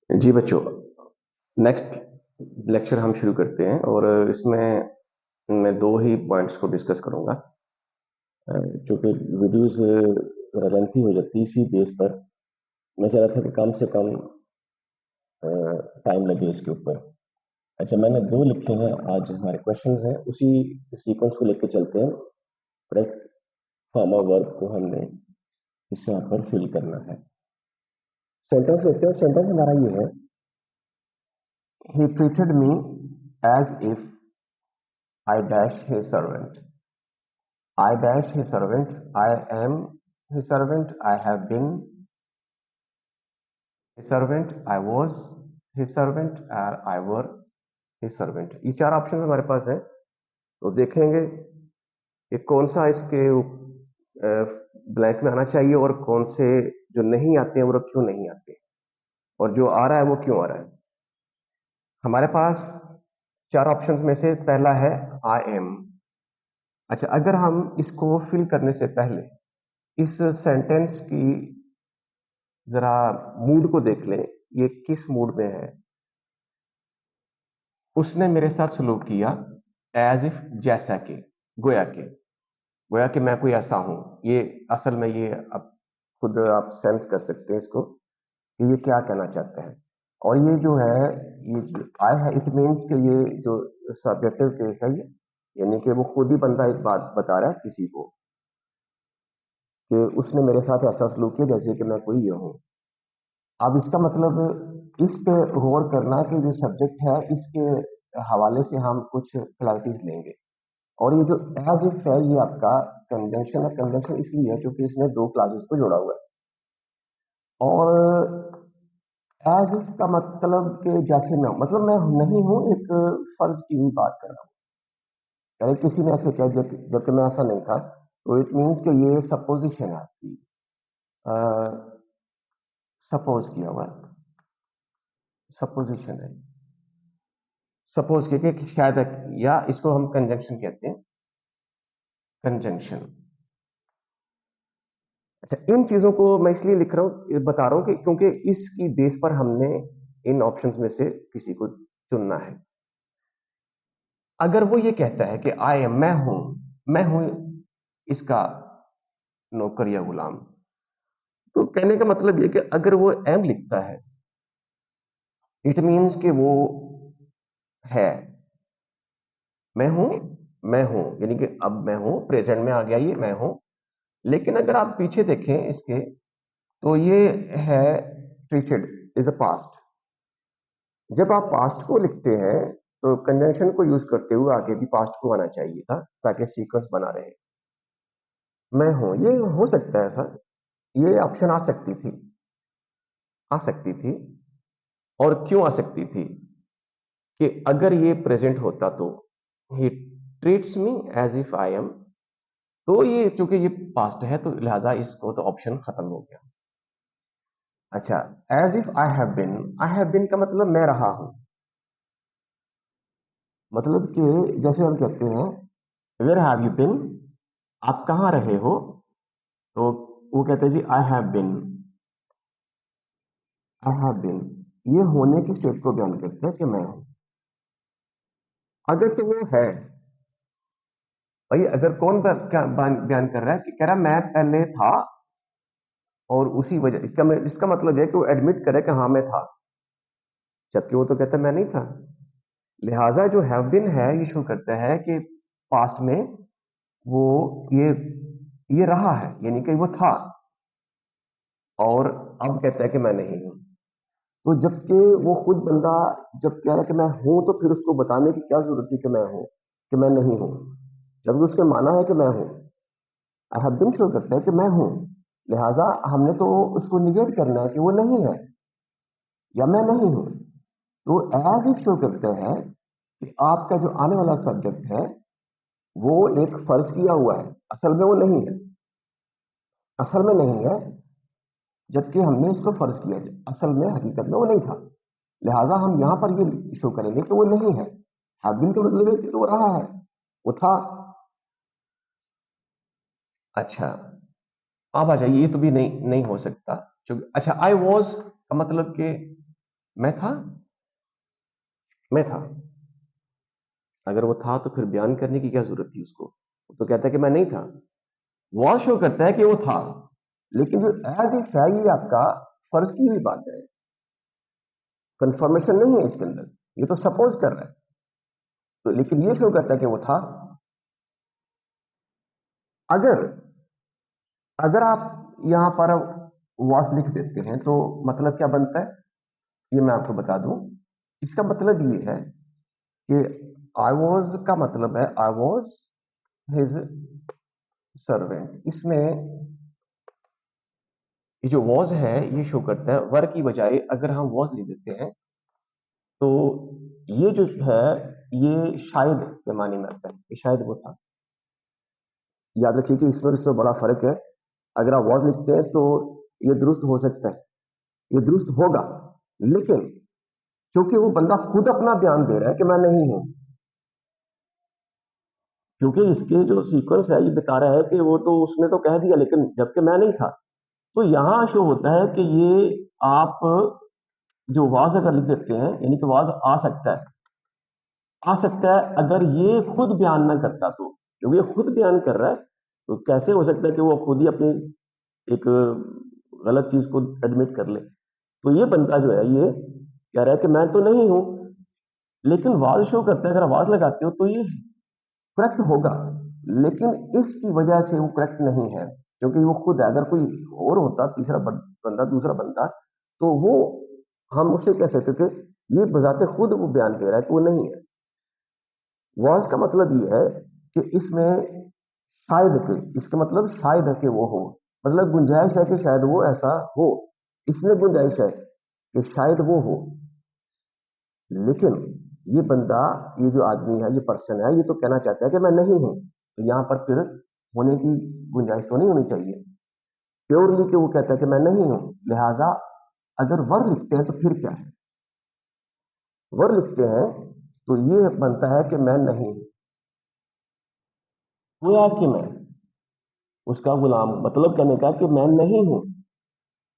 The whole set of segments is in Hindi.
जी बच्चों, नेक्स्ट लेक्चर हम शुरू करते हैं और इसमें मैं 2 ही पॉइंट्स को डिस्कस करूँगा। चूँकि वीडियोज़ लेंथी हो जाती है, इसी बेस पर मैं चाह रहा था कि कम से कम टाइम लगे इसके ऊपर। अच्छा, मैंने 2 लिखे हैं, आज हमारे क्वेश्चंस हैं, उसी सीक्वेंस को लेके चलते हैं। करेक्ट फॉर्म ऑफ वर्ब को हमने इस यहाँ पर फिल करना है। सेंटेंस लेते हैं, सेंटेंस हमारा ये है, he treated me as if I dash his servant. I dash his servant. I am his servant. I have been his servant. I was his servant. or I were his servant. ये 4 ऑप्शन हमारे पास है, तो देखेंगे कि कौन सा इसके ब्लैंक में आना चाहिए और कौन से जो नहीं आते हैं वो क्यों नहीं आते, और जो आ रहा है वो क्यों आ रहा है। हमारे पास 4 ऑप्शंस में से पहला है आई एम। अच्छा, अगर हम इसको फिल करने से पहले इस सेंटेंस की जरा मूड को देख लें, ये किस मूड में है। उसने मेरे साथ सलूक किया एज इफ, जैसा कि, गोया कि, गोया कि मैं कोई ऐसा हूं। ये असल में ये आप खुद आप सेंस कर सकते हैं इसको कि ये क्या कहना चाहते हैं। और ये जो है, ये जो आई है, इट मीन्स कि ये जो सब्जेक्टिव केस है, ये यानी कि वो खुद ही बंदा एक बात बता रहा है किसी को कि उसने मेरे साथ ऐसा सलूक किया जैसे कि मैं कोई ये हूं। अब इसका मतलब इस पे गौर करना कि जो सब्जेक्ट है इसके हवाले से हम कुछ क्लैरिटीज लेंगे। और ये जो एज इफ है, ये आपका कंजंक्शन है। कंजंक्शन इसलिए है क्योंकि इसने 2 क्लासेस को जोड़ा हुआ है। और एज इफ का मतलब कि जैसे मैं हूं, मतलब मैं नहीं हूं, एक फर्ज की हुई बात कर रहा हूं। यानी किसी ने ऐसे कह दिया जबकि मैं ऐसा नहीं था, तो इट मीन्स कि ये सपोजिशन है आपकी, सपोज किया हुआ है, सपोजिशन है, सपोज किया कि शायद, या इसको हम कंजंक्शन कहते हैं, कंजंक्शन। अच्छा, इन चीजों को मैं इसलिए लिख रहा हूं, बता रहा हूं कि क्योंकि इसकी बेस पर हमने इन ऑप्शंस में से किसी को चुनना है। अगर वो ये कहता है कि आई एम, मैं हूं इसका नौकर या गुलाम, तो कहने का मतलब ये कि अगर वो एम लिखता है, इट मीन्स कि वो है। मैं हूं, मैं हूं, यानी कि अब मैं हूं, प्रेजेंट में आ गया ये मैं हूं। लेकिन अगर आप पीछे देखें इसके, तो ये है ट्रीटेड इज अ पास्ट। जब आप पास्ट को लिखते हैं तो कंजंक्शन को यूज करते हुए आगे भी पास्ट को आना चाहिए था ताकि सीक्वेंस बना रहे। मैं हूं, ये हो सकता है ऐसा, ये ऑप्शन आ सकती थी। और क्यों आ सकती थी कि अगर ये प्रेजेंट होता तो he treats me as if I am, तो ये चूंकि ये पास्ट है तो लिहाजा इसको तो ऑप्शन खत्म हो गया। अच्छा, as if I have been का मतलब मैं रहा हूं। मतलब कि जैसे हम कहते हैं वेयर हैव यू बीन, आप कहाँ रहे हो, तो वो कहते हैं जी आई हैव बीन। ये होने की स्टेट को बयान करते हैं कि मैं हूं। अगर तो वो है भाई, अगर कौन क्या बयान कर रहा है कि कह रहा मैं पहले था, और उसी वजह इसका मतलब है कि वो एडमिट करे कि हाँ मैं था, जबकि वो तो कहता है मैं नहीं था। लिहाजा जो हैव बीन है ये शो करता है कि पास्ट में वो ये ये रहा है, यानी कि वो था, और अब कहता है कि मैं नहीं हूं। तो जबकि वो खुद बंदा जब कह रहा है कि मैं हूं, तो फिर उसको बताने की क्या जरूरत थी कि मैं हूं, कि मैं नहीं हूं, जबकि उसके माना है कि मैं हूं। आई हैव बीन शो करता है कि मैं हूं। लिहाजा हमने तो उसको निगेट करना है कि वो नहीं है या मैं नहीं हूं। तो एज इफ शो करते हैं कि आपका जो आने वाला सब्जेक्ट है वो एक फर्ज किया हुआ है, असल में वो नहीं है, असल में नहीं है, जबकि हमने इसको फर्ज किया, असल में हकीकत में वो नहीं था। लिहाजा हम यहां पर ये शो करेंगे कि वो नहीं है। हैव बीन का मतलब है कि तो वो रहा है, वो था। अच्छा, अब आ जाइए, ये तो भी नहीं नहीं हो सकता। अच्छा, आई वॉज का मतलब कि मैं था, मैं था। अगर वो था तो फिर बयान करने की क्या जरूरत थी उसको? वो तो कहता है कि मैं नहीं था। वॉज शो करता है कि वो था, लेकिन जो एज इफ है ये आपका फर्ज की हुई बात है, कंफर्मेशन नहीं है इसके अंदर, ये तो सपोज कर रहा है। तो लेकिन ये शो करता है कि वो था। अगर अगर आप यहां पर वॉज लिख देते हैं तो मतलब क्या बनता है, ये मैं आपको बता दूं। इसका मतलब ये है कि आई वॉज का मतलब है आई वॉज हिज सर्वेंट। इसमें ये जो वॉज है ये शो करता है वर की बजाय अगर हम वॉज लिख देते हैं तो ये जो है ये शायद के माने में आता है, ये शायद वो था। याद रखिए कि इसमें और इसमें बड़ा फर्क है। अगर आप वॉज लिखते हैं तो ये दुरुस्त हो सकता है, ये दुरुस्त होगा, लेकिन क्योंकि वो बंदा खुद अपना बयान दे रहा है कि मैं नहीं हूं, क्योंकि इसके जो सीक्वेंस है ये बता रहा है कि वो तो उसने तो कह दिया लेकिन जबकि मैं नहीं था। तो यहां शो होता है कि ये आप जो वाज अगर लिख देते हैं यानी कि वाज आ सकता है, आ सकता है अगर ये खुद बयान ना करता तो, क्योंकि ये खुद बयान कर रहा है तो कैसे हो सकता है कि वो खुद ही अपनी एक गलत चीज को एडमिट कर ले। तो ये बंदा जो है ये कह रहा है कि मैं तो नहीं हूं, लेकिन वाज शो करता है अगर आवाज लगाते हो तो ये करेक्ट होगा, लेकिन इसकी वजह से वो करेक्ट नहीं है, क्योंकि वो खुद है। अगर कोई और होता तीसरा बंदा दूसरा बंदा तो वो हम उससे कह सकते थे ये बजाते खुद वो बयान दे रहा है कि वो नहीं है। वॉज का मतलब ये है कि इसमें शायद के, इसका मतलब शायद है कि वो हो, मतलब गुंजाइश है कि शायद वो ऐसा हो, इसमें गुंजाइश है कि शायद वो हो। लेकिन ये बंदा, ये जो आदमी है, ये पर्सन है, ये तो कहना चाहता है कि मैं नहीं हूं, तो यहां पर फिर होने की गुंजाइश तो नहीं होनी चाहिए। प्योरली कि वो कहता है कि मैं नहीं हूं, लिहाजा अगर वर लिखते हैं तो फिर क्या है, वर लिखते हैं तो ये बनता है कि मैं नहीं हूं, गोया कि मैं उसका गुलाम, मतलब कहने का कि मैं नहीं हूं।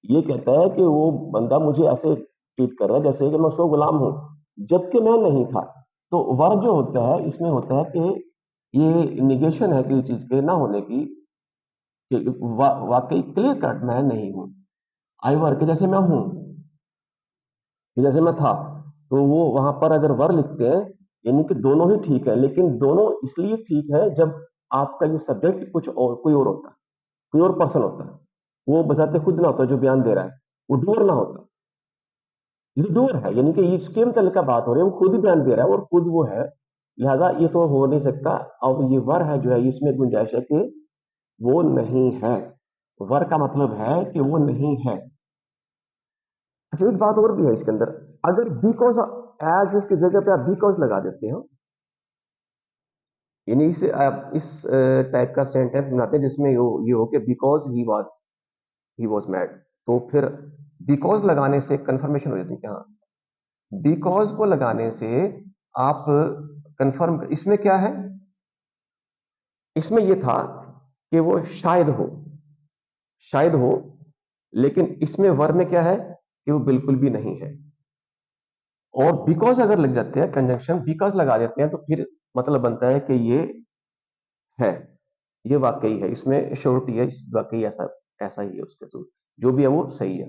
ये कहता है कि वो बंदा मुझे ऐसे ट्रीट कर रहा है जैसे कि मैं उसका गुलाम हूं, जबकि मैं नहीं था। तो वर जो होता है इसमें होता है कि ये निगेशन है किसी चीज के ना होने की, कि वाकई क्लियर कट मैं नहीं हूं। आई वर के जैसे मैं हूं, कि जैसे मैं था, तो वो वहां पर अगर वर लिखते हैं यानी कि दोनों ही ठीक है, लेकिन दोनों इसलिए ठीक है जब आपका ये सब्जेक्ट कुछ और कोई और होता, कोई और पर्सन होता है, वो बजाते खुद ना होता जो बयान दे रहा है, वो डूअर ना होता। ये डूअर है यानी कि इसके मतलब का बात हो रही है, वो खुद ही बयान दे रहा है और खुद वो है, लिहाजा ये तो हो नहीं सकता। अब ये वर है जो है इसमें गुंजाइश है कि वो नहीं है। वर का मतलब है कि वो नहीं है। अच्छा एक बात और भी है इसके अंदर, अगर बिकॉज एज इसकी जगह पे आप बिकॉज लगा देते हो, यानी इसे आप इस टाइप का सेंटेंस बनाते हैं जिसमें ये हो कि बिकॉज ही वॉज मैड, तो फिर बिकॉज लगाने से कंफर्मेशन हो जाती है कि हाँ, बिकॉज को लगाने से आप कंफर्म, इसमें क्या है, इसमें यह था कि वो शायद हो, लेकिन इसमें वर में क्या है कि वो बिल्कुल भी नहीं है। और बिकॉज अगर लग जाते हैं, कंजंक्शन बिकॉज लगा देते हैं तो फिर मतलब बनता है कि ये है, ये वाकई है, इसमें श्योरिटी है, इस वाकई ऐसा ऐसा ही है, उसके जो भी है वो सही है।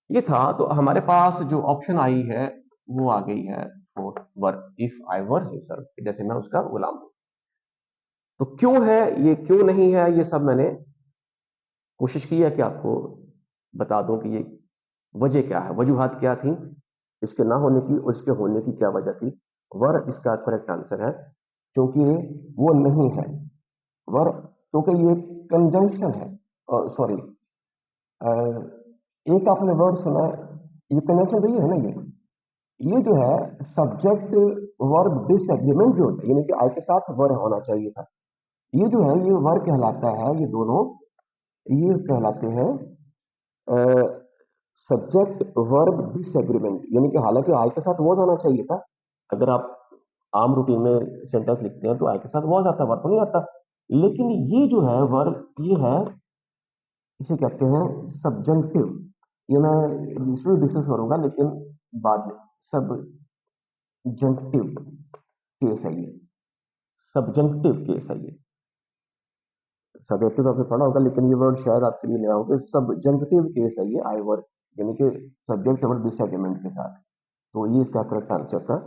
ये था, तो हमारे पास जो ऑप्शन आई है वो आ गई है fourth work, if I were his serve, जैसे मैं उसका गुलाम हूं। तो क्यों है ये, क्यों नहीं है, ये सब मैंने कोशिश की है कि आपको बता दूं कि ये वजह क्या है, वजूहात क्या थी इसके ना होने की और इसके होने की क्या वजह थी। वर इसका करेक्ट आंसर है, क्योंकि वो नहीं है। वर क्योंकि ये कंजंक्शन है, सॉरी, एक आपने वर्ड सुना है, ये कंजंक्शन तो ये है ना, ये जो है सब्जेक्ट वर्ब डिसएग्रीमेंट जो होता है, यानी कि आई के साथ वर होना चाहिए था, ये जो है ये वर कहलाता है, ये दोनों ये कहलाते हैं सब्जेक्ट वर्ब डिसएग्रीमेंट, यानी कि हालांकि आई के साथ वॉज आना चाहिए था। अगर आप आम रूटीन में सेंटेंस लिखते हैं तो आई के साथ वॉज आता, वर्ब तो नहीं आता। लेकिन ये जो है वर्ब, ये है, इसे कहते हैं सब्जेंटिव। ये मैं इसमें डिस्कस करूंगा, लेकिन बाद में सबजंक्टिव केस है ये, सबजंक्टिव केस है ये। सब्जेक्टिव तो आपने पढ़ा होगा, लेकिन ये वर्ड शायद आपके लिए नया होगा। सबजंक्टिव केस है ये, आई वर्क, यानी कि सब्जेक्ट और डिसएग्रीमेंट के साथ। तो ये इसका करेक्ट आंसर था।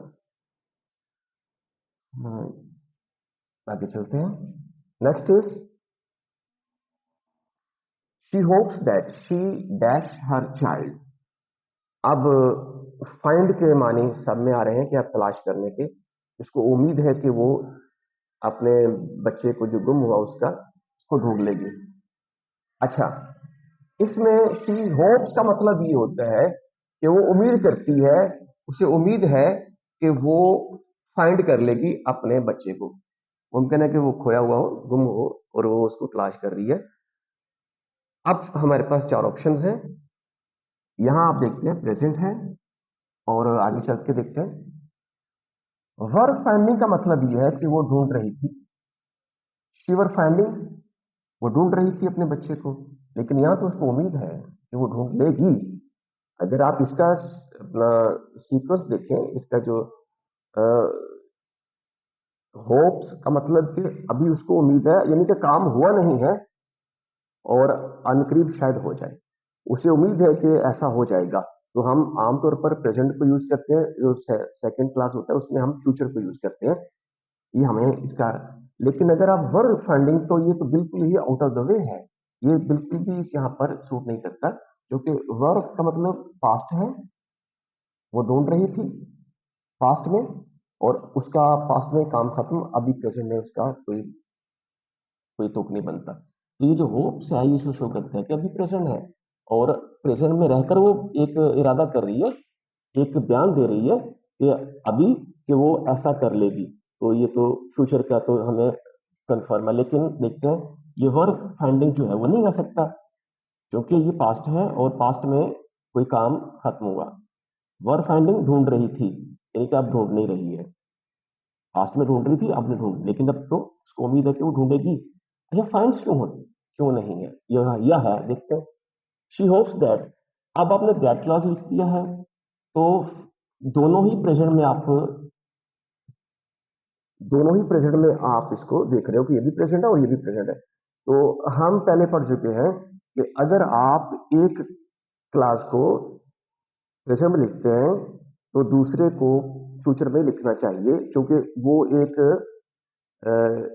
आगे चलते हैं। Next is she hopes that she dash her child. अब फाइंड के मानी सब में आ रहे हैं कि आप तलाश करने के, इसको उम्मीद है कि वो अपने बच्चे को जो गुम हुआ उसको ढूंढ लेगी। अच्छा, इसमें शी होप्स का मतलब ये होता है कि वो उम्मीद करती है, उसे उम्मीद है कि वो फाइंड कर लेगी अपने बच्चे को। मुमकिन है कि वो खोया हुआ हो, गुम हो, और वो उसको तलाश कर रही है। अब हमारे पास चार ऑप्शंस हैं। यहां आप देखते हैं प्रेजेंट है, और आगे चल के देखते हैं वर फाइंडिंग का मतलब यह है कि वो ढूंढ रही थी। शी वर फाइंडिंग, वो ढूंढ रही थी अपने बच्चे को, लेकिन यहां तो उसको उम्मीद है कि वो ढूंढ लेगी। अगर आप इसका अपना सीक्वेंस देखें, इसका जो होप्स का मतलब कि अभी उसको उम्मीद है, यानी कि काम हुआ नहीं है और अनकरीब शायद हो जाए, उसे उम्मीद है कि ऐसा हो जाएगा। तो हम आमतौर पर प्रेजेंट को यूज करते हैं, जो सेकंड क्लास होता है उसमें हम फ्यूचर को यूज करते हैं। ये हमें इसका, लेकिन अगर आप वर फंडिंग, तो ये तो बिल्कुल ही आउट ऑफ द वे है, ये बिल्कुल भी यहाँ पर सूट नहीं करता, क्योंकि वर का मतलब पास्ट है, वो ढूंढ रही थी पास्ट में, और उसका पास्ट में काम खत्म, अभी प्रेजेंट में उसका कोई कोई तुक नहीं बनता। तो ये जो होप्स है ये शो करता है कि अभी प्रेजेंट है, और प्रेजेंट में रहकर वो एक इरादा कर रही है, एक बयान दे रही है कि अभी कि वो ऐसा कर लेगी। तो ये तो फ्यूचर का तो हमें कंफर्म है, लेकिन देखते हैं ये वर्क फाइंडिंग जो है वो नहीं आ सकता, क्योंकि ये पास्ट है और पास्ट में कोई काम खत्म हुआ। वर्क फाइंडिंग ढूंढ रही थी, यानी कि अब ढूंढ नहीं रही है। पास्ट में ढूंढ रही थी, अब नहीं ढूंढ, लेकिन अब तो उसको उम्मीद है कि वो ढूंढेगी। अच्छा, फाइंड्स क्यों होती, क्यों नहीं है, यह है, देखते हैं। शी होप्स दैट, अब आपने दैट क्लॉज लिख दिया है, तो दोनों ही प्रेजेंट में आप दोनों ही प्रेजेंट में आप इसको देख रहे हो कि ये भी प्रेजेंट है और ये भी प्रेजेंट है। तो हम पहले पढ़ चुके हैं कि अगर आप एक क्लास को प्रेजेंट में लिखते हैं तो दूसरे को फ्यूचर में लिखना चाहिए, क्योंकि वो एक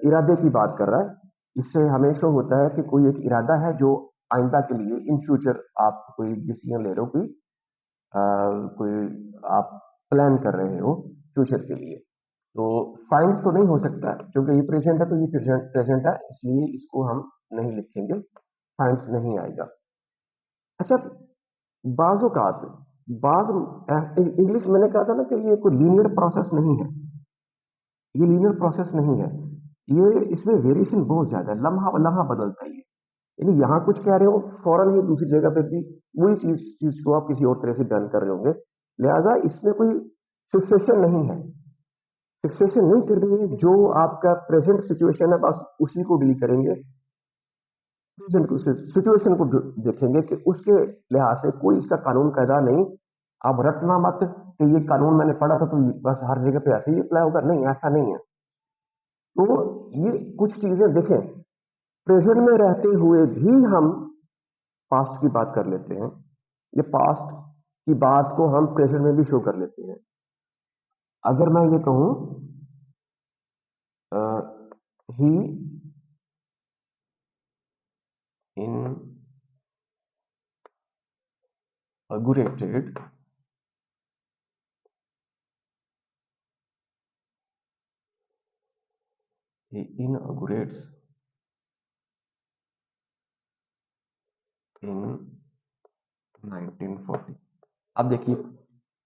इरादे की बात कर रहा है। इससे हमें शो होता है कि कोई एक इरादा है जो आइंदा के लिए, इन फ्यूचर आप कोई डिसीजन ले रहे हो, कोई आप प्लान कर रहे हो फ्यूचर के लिए। तो फाइंड्स तो नहीं हो सकता, क्योंकि ये प्रेजेंट है, तो ये प्रेजेंट है, इसलिए इसको हम नहीं लिखेंगे, फाइंड्स नहीं आएगा। अच्छा, बाज़ बाज इंग्लिश मैंने कहा था ना कि ये कोई लीनियर प्रोसेस नहीं है, ये लीनियर प्रोसेस नहीं है, ये इसमें वेरिएशन बहुत ज्यादा है, लम्हा लम्हा बदलता है ये। यानी यहाँ कुछ कह रहे हो, फौरन ही दूसरी जगह पे भी वही चीज को आप किसी और तरह से बयान कर रहे होंगे। लिहाजा इसमें कोई फिक्सेशन नहीं है, फिक्सेशन नहीं कर रही है, जो आपका प्रेजेंट सिचुएशन है बस उसी को डील करेंगे, प्रेजेंट को सिचुएशन को देखेंगे कि उसके लिहाज से कोई इसका कानून कायदा नहीं। आप रटना मत कि ये कानून मैंने पढ़ा था तो बस हर जगह पे ऐसे ही अप्लाई होगा, नहीं, ऐसा नहीं है। तो ये कुछ चीजें देखें, प्रेजेंट में रहते हुए भी हम पास्ट की बात कर लेते हैं, ये पास्ट की बात को हम प्रेजेंट में भी शो कर लेते हैं। अगर मैं ये कहूं ही inaugurated he inaugurates in 1940। अब देखिए,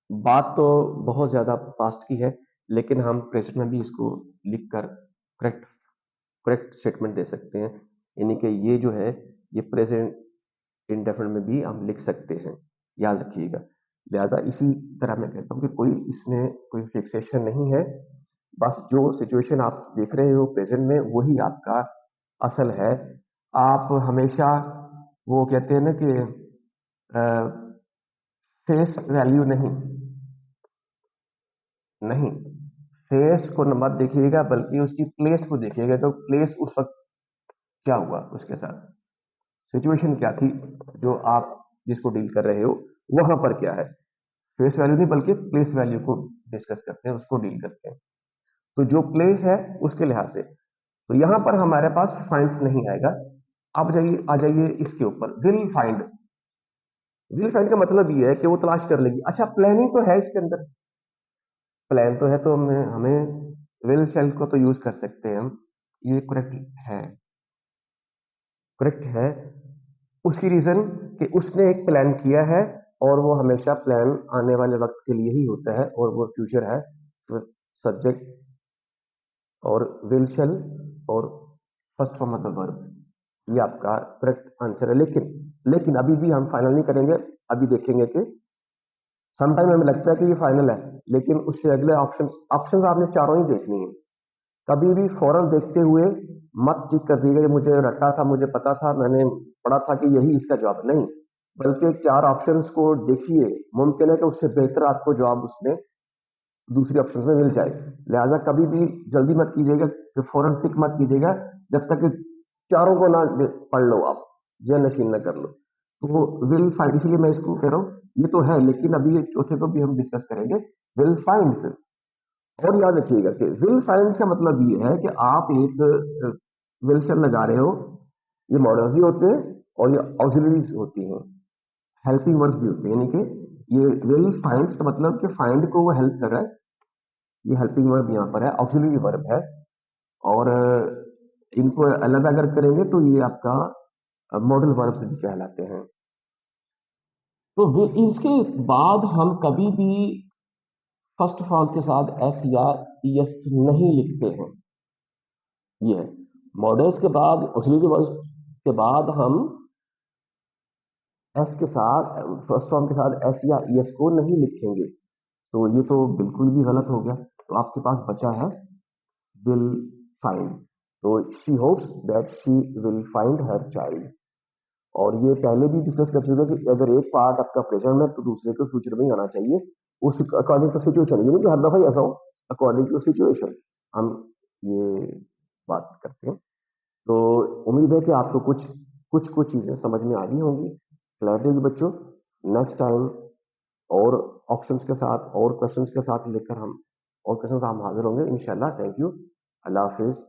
बात तो बहुत ज्यादा पास्ट की है, लेकिन हम प्रेजेंट में भी इसको लिखकर करेक्ट करेक्ट स्टेटमेंट दे सकते हैं, यानी कि ये जो है ये प्रेजेंट इंडेफिनिट में भी हम लिख सकते हैं, याद रखिएगा। लिहाजा इसी तरह मैं कहता हूँ कि कोई इसमें कोई फिक्सेशन नहीं है, बस जो सिचुएशन आप देख रहे हो प्रेजेंट में वही आपका असल है। आप हमेशा, वो कहते हैं ना कि फेस वैल्यू नहीं, नहीं, फेस को मत देखिएगा बल्कि उसकी प्लेस को देखिएगा, तो प्लेस उस वक्त क्या हुआ उसके साथ, सिचुएशन क्या थी जो आप जिसको डील कर रहे हो, वहां पर क्या है। फेस वैल्यू नहीं बल्कि प्लेस वैल्यू को डिस्कस करते हैं, उसको डील करते हैं। तो जो प्लेस है उसके लिहाज से, तो यहां पर हमारे पास फाइंड्स नहीं आएगा। आप जाइए, आ जाइए इसके ऊपर, विल फाइंड। विल फाइंड का मतलब ये है कि वो तलाश कर लेगी। अच्छा, प्लानिंग तो है इसके अंदर, प्लान तो है, तो हमें हमें विल शेल को तो यूज कर सकते हैं हम। ये करेक्ट है, करेक्ट है। उसकी रीजन कि उसने एक प्लान किया है, और वो हमेशा प्लान आने वाले वक्त के लिए ही होता है, और वो फ्यूचर है। सब्जेक्ट और विल शेल और first form of the verb, ये आपका करेक्ट आंसर है। लेकिन लेकिन अभी भी हम फाइनल नहीं करेंगे। अभी देखेंगे कि समटाइम हमें लगता है कि ये फाइनल है, लेकिन उससे अगले ऑप्शंस ऑप्शंस आपने चारों ही देखनी है। कभी भी फौरन देखते हुए मत टिक कर दिएगा, मुझे रटा था, मुझे पता था, मैंने पढ़ा था कि यही इसका जवाब, नहीं। बल्कि चार ऑप्शंस को देखिए, मुमकिन है कि उससे बेहतर आपको जवाब उसमें दूसरे ऑप्शन में मिल जाए। लिहाजा कभी भी जल्दी मत कीजिएगा कि फौरन टिक मत कीजिएगा, जब तक कि चारों को ना पढ़ लो, आप जय नशीन ना कर लो। तो वो विल फाइंड, इसलिए मैं इसको कह रहा हूँ ये तो है, लेकिन अभी ये चौथे को भी हम डिस्कस करेंगे। Will finds. और याद रखिएगा कि विल फाइंड्स का मतलब ये है कि आप एक विल शेल लगा रहे हो, ये मॉडल्स भी होते हैं और ये ऑक्सिलरीज होती हैं, हेल्पिंग वर्ड्स भी होते हैं। यानी कि ये विल फाइंड्स का मतलब कि फाइंड को वो हेल्प कर रहा है, ये हेल्पिंग वर्ब यहाँ पर है, ऑक्सिलरी वर्ब है। और इनको अलग अगर करेंगे तो ये आपका मॉडल वर्ब्स भी कहलाते हैं। तो इसके बाद हम कभी भी फर्स्ट फॉर्म के साथ एस या एस नहीं लिखते हैं। ये है मॉडल्स के बाद, ऑक्सिलरी वर्ब्स के बाद हम एस के साथ, फर्स्ट फॉर्म के साथ एस या एस को नहीं लिखेंगे। तो ये तो बिल्कुल भी गलत हो गया। तो आपके पास बचा है विल फाइंड। तो she hopes that she will find her child. और ये पहले भी डिस्कस कर चुके हैं कि अगर एक पार्ट आपका प्रेजेंट में, तो दूसरे को फ्यूचर में ही आना चाहिए, उस अकॉर्डिंग टू सिचुएशन। ये नहीं कि हर दफा ही ऐसा हो, अकॉर्डिंग टू सिचुएशन हम ये बात करते हैं। तो उम्मीद है कि आपको कुछ कुछ कुछ चीजें समझ में आ गई होंगी, क्लैरिटी होगी बच्चों। नेक्स्ट टाइम और ऑप्शंस के साथ और क्वेश्चंस के साथ लेकर हम और क्वेश्चन हम हाजिर होंगे इंशाल्लाह। Thank you, Allah Hafiz.